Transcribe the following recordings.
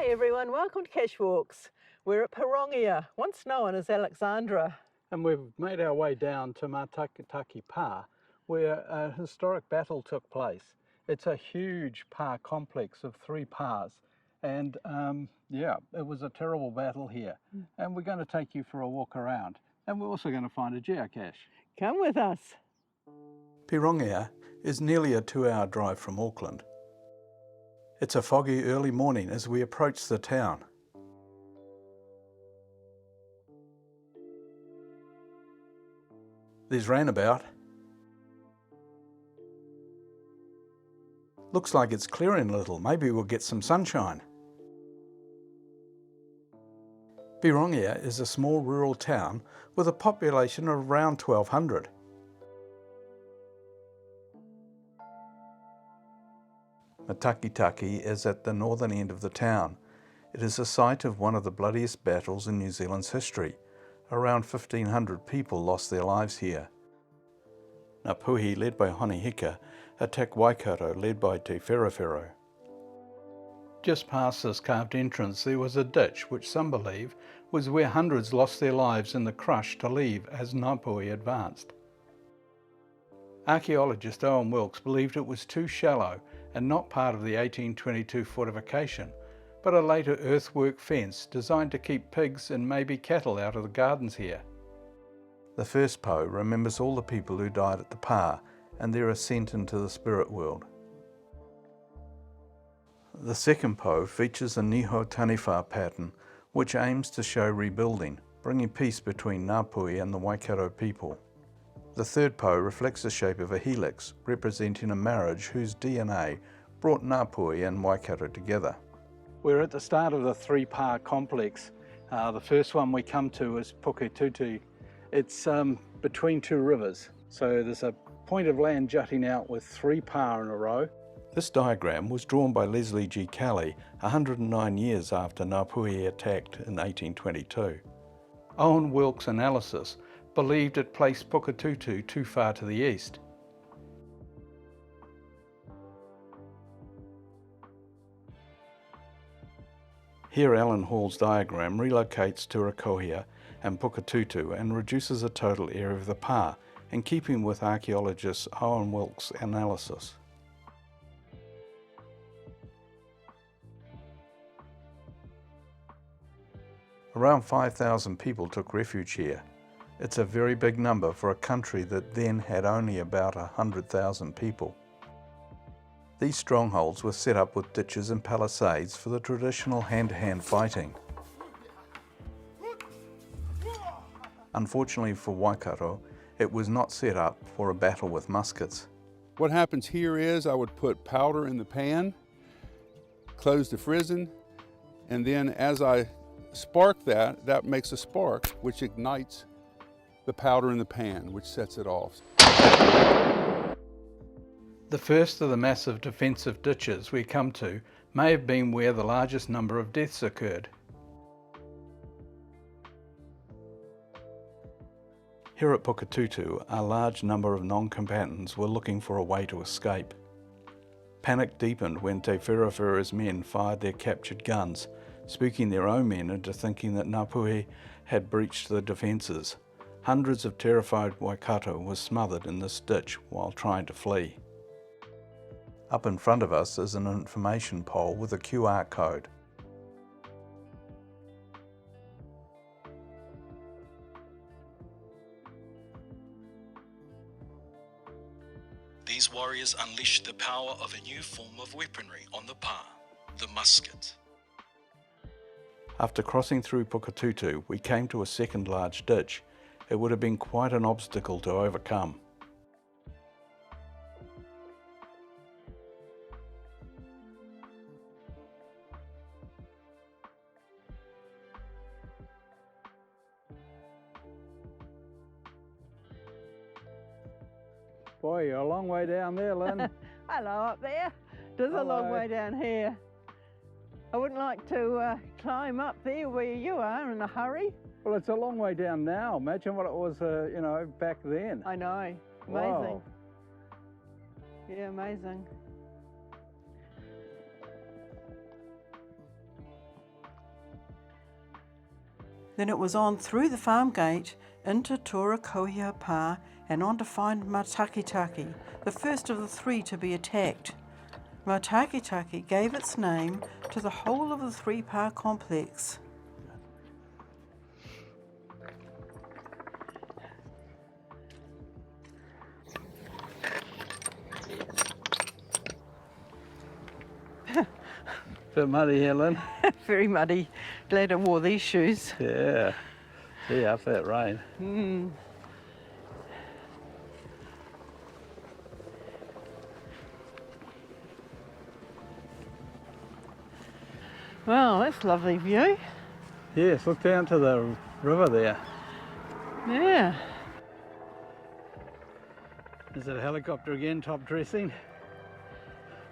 Hi everyone, welcome to Cache Walks. We're at Pirongia, once known as Alexandra. And we've made our way down to Matakitaki Pa, where a historic battle took place. It's a huge pa complex of 3 pas, and yeah, it was a terrible battle here. And we're going to take you for a walk around, and we're also going to find a geocache. Come with us. Pirongia is nearly a 2-hour drive from Auckland. It's a foggy early morning as we approach the town. There's roundabout. Looks like it's clearing a little, maybe we'll get some sunshine. Pirongia is a small rural town with a population of around 1,200. Matakitaki is at the northern end of the town. It is the site of one of the bloodiest battles in New Zealand's history. Around 1,500 people lost their lives here. Ngāpuhi, led by Honihika, attacked Waikato, led by Te Wherewhero. Just past this carved entrance there was a ditch which some believe was where hundreds lost their lives in the crush to leave as Ngāpuhi advanced. Archaeologist Owen Wilkes believed it was too shallow and not part of the 1822 fortification, but a later earthwork fence designed to keep pigs and maybe cattle out of the gardens here. The first po remembers all the people who died at the pa and their ascent into the spirit world. The second po features a Niho Taniwha pattern which aims to show rebuilding, bringing peace between Ngāpuhi and the Waikato people. The third po reflects the shape of a helix, representing a marriage whose DNA brought Ngāpuhi and Waikato together. We're at the start of the 3 pa complex. The first one we come to is Puketutu. It's between 2 rivers, so there's a point of land jutting out with 3 pa in a row. This diagram was drawn by Leslie G. Kelly 109 years after Ngāpuhi attacked in 1822. Owen Wilkes' analysis believed it placed Puketutu too far to the east. Here Alan Hall's diagram relocates Turakohia and Puketutu and reduces the total area of the pa, in keeping with archaeologist Owen Wilkes' analysis. Around 5,000 people took refuge here. It's a very big number for a country that then had only about 100,000 people. These strongholds were set up with ditches and palisades for the traditional hand-to-hand fighting. Unfortunately for Waikato, it was not set up for a battle with muskets. What happens here is I would put powder in the pan, close the frizzen, and then as I spark that makes a spark which ignites the powder in the pan, which sets it off. The first of the massive defensive ditches we come to may have been where the largest number of deaths occurred. Here at Puketutu, a large number of non-combatants were looking for a way to escape. Panic deepened when Te Wherewhero's men fired their captured guns, spooking their own men into thinking that Ngāpuhi had breached the defences. Hundreds of terrified Waikato were smothered in this ditch while trying to flee. Up in front of us is an information pole with a QR code. These warriors unleashed the power of a new form of weaponry on the pa, the musket. After crossing through Puketutu, we came to a second large ditch. It would have been quite an obstacle to overcome. Boy, you're a long way down there, Lynn. Hello up there. There's a long way down here. I wouldn't like to climb up there where you are in a hurry. Well, it's a long way down now. Imagine what it was, you know, back then. I know. Amazing. Wow. Yeah, amazing. Then it was on through the farm gate into Pirongia Pa and on to find Matakitaki, the first of the 3 to be attacked. Matakitaki gave its name to the whole of the 3 Pa complex. Bit muddy here, Lynn. Very muddy. Glad I wore these shoes. Yeah. See, after that rain. Well, that's a lovely view. Yes, look down to the river there. Yeah. Is it a helicopter again, top dressing?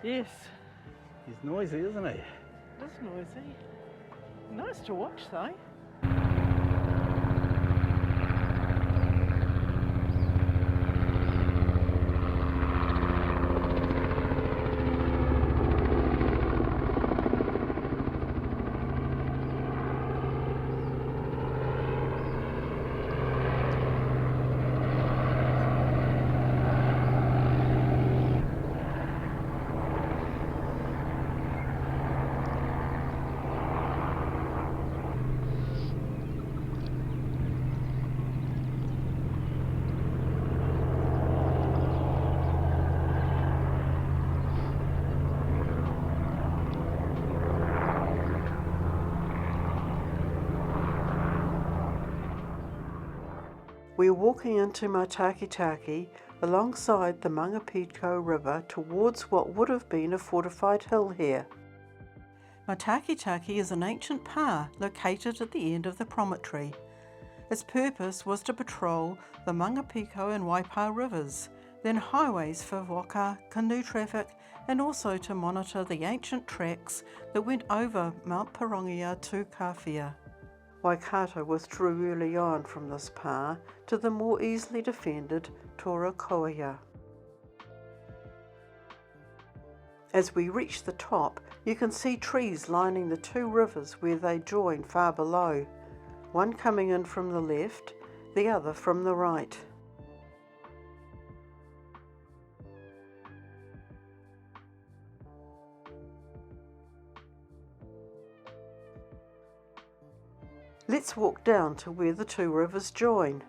Yes. He's noisy, isn't he? That's noisy. Nice to watch though. We're walking into Matakitaki alongside the Matakitaki River towards what would have been a fortified hill here. Matakitaki is an ancient pa located at the end of the promontory. Its purpose was to patrol the Matakitaki and Waipa rivers, then highways for waka canoe traffic, and also to monitor the ancient tracks that went over Mount Pirongia to Kawhia. Waikato withdrew early on from this pa to the more easily defended Pirongia. As we reach the top, you can see trees lining the 2 rivers where they join far below, one coming in from the left, the other from the right. Let's walk down to where the 2 rivers join.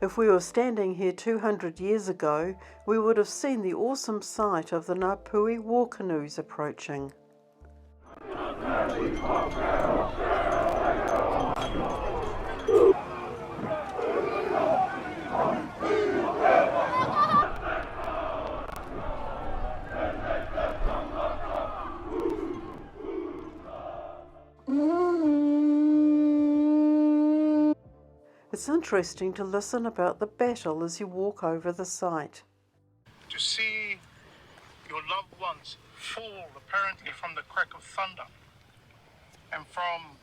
If we were standing here 200 years ago, we would have seen the awesome sight of the Ngāpuhi war canoes approaching. It's interesting to listen about the battle as you walk over the site. To see your loved ones fall apparently from the crack of thunder and from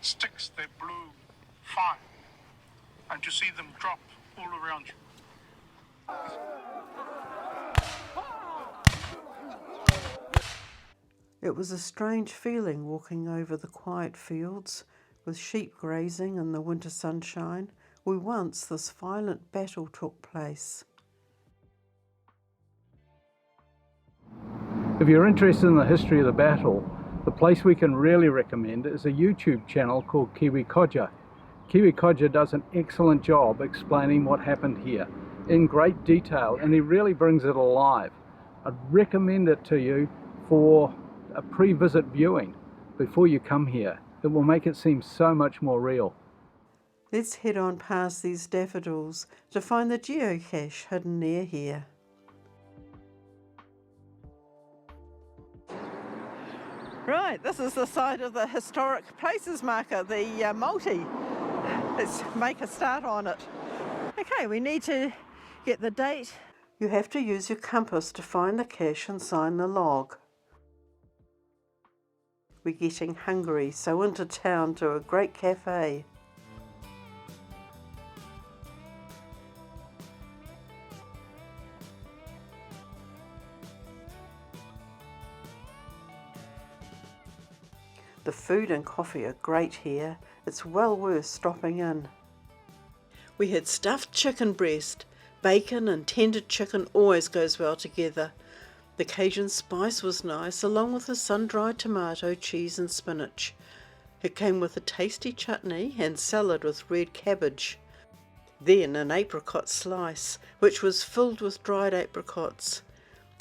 sticks that blew fire, and to see them drop all around you. It was a strange feeling walking over the quiet fields with sheep grazing in the winter sunshine, where once this violent battle took place. If you're interested in the history of the battle, the place we can really recommend is a YouTube channel called Kiwi Codger. Kiwi Codger does an excellent job explaining what happened here in great detail, and he really brings it alive. I'd recommend it to you for a pre-visit viewing before you come here. It will make it seem so much more real. Let's head on past these daffodils to find the geocache hidden near here. Right, this is the site of the historic places marker, the multi. Let's make a start on it. Okay, we need to get the date. You have to use your compass to find the cache and sign the log. We're getting hungry, so into town to a great cafe. The food and coffee are great here. It's well worth stopping in. We had stuffed chicken breast. Bacon and tendered chicken always goes well together. The Cajun spice was nice, along with the sun-dried tomato, cheese and spinach. It came with a tasty chutney and salad with red cabbage. Then an apricot slice, which was filled with dried apricots.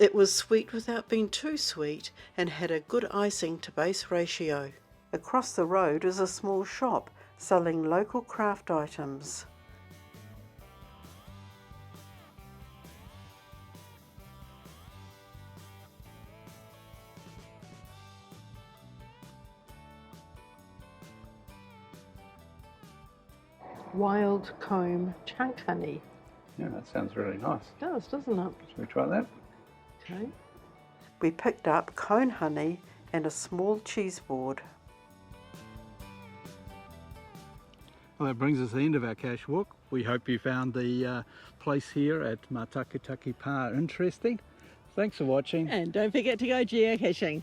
It was sweet without being too sweet and had a good icing to base ratio. Across the road is a small shop selling local craft items. Wild comb chunk honey. Yeah, that sounds really nice. It does, doesn't it? Should we try that? Okay. We picked up cone honey and a small cheese board. Well, that brings us to the end of our cache walk. We hope you found the place here at Matakitaki Pa interesting. Thanks for watching. And don't forget to go geocaching.